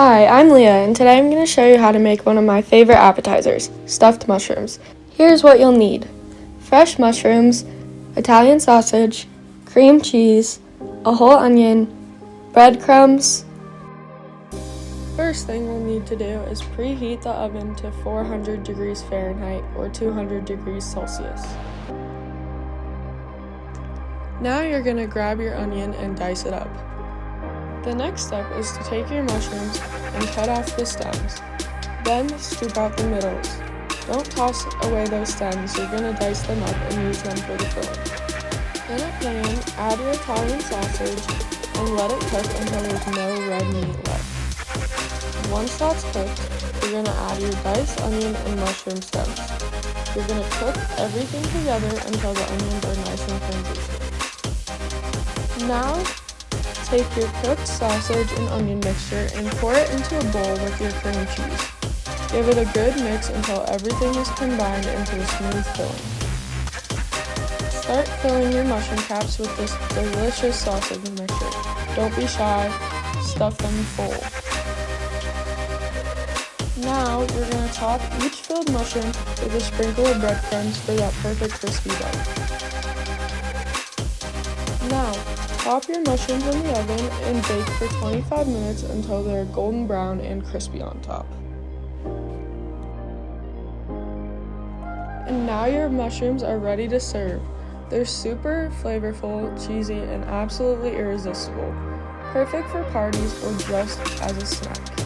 Hi, I'm Leah, and today I'm going to show you how to make one of my favorite appetizers, stuffed mushrooms. Here's what you'll need: fresh mushrooms, Italian sausage, cream cheese, a whole onion, breadcrumbs. First thing we'll need to do is preheat the oven to 400 degrees Fahrenheit or 200 degrees Celsius. Now you're going to grab your onion and dice it up. The next step is to take your mushrooms and cut off the stems. Then scoop out the middles. Don't toss away those stems, you're going to dice them up and use them for the filling. In a pan, add your Italian sausage and let it cook until there's no red meat left. Once that's cooked, you're going to add your diced onion and mushroom stems. You're going to cook everything together until the onions are nice and transitional. Now, take your cooked sausage and onion mixture and pour it into a bowl with your cream cheese. Give it a good mix until everything is combined into a smooth filling. Start filling your mushroom caps with this delicious sausage mixture. Don't be shy, stuff them full. Now you're going to top each filled mushroom with a sprinkle of breadcrumbs for that perfect crispy bite. Now, pop your mushrooms in the oven and bake for 25 minutes until they're golden brown and crispy on top. And now your mushrooms are ready to serve. They're super flavorful, cheesy, and absolutely irresistible. Perfect for parties or just as a snack.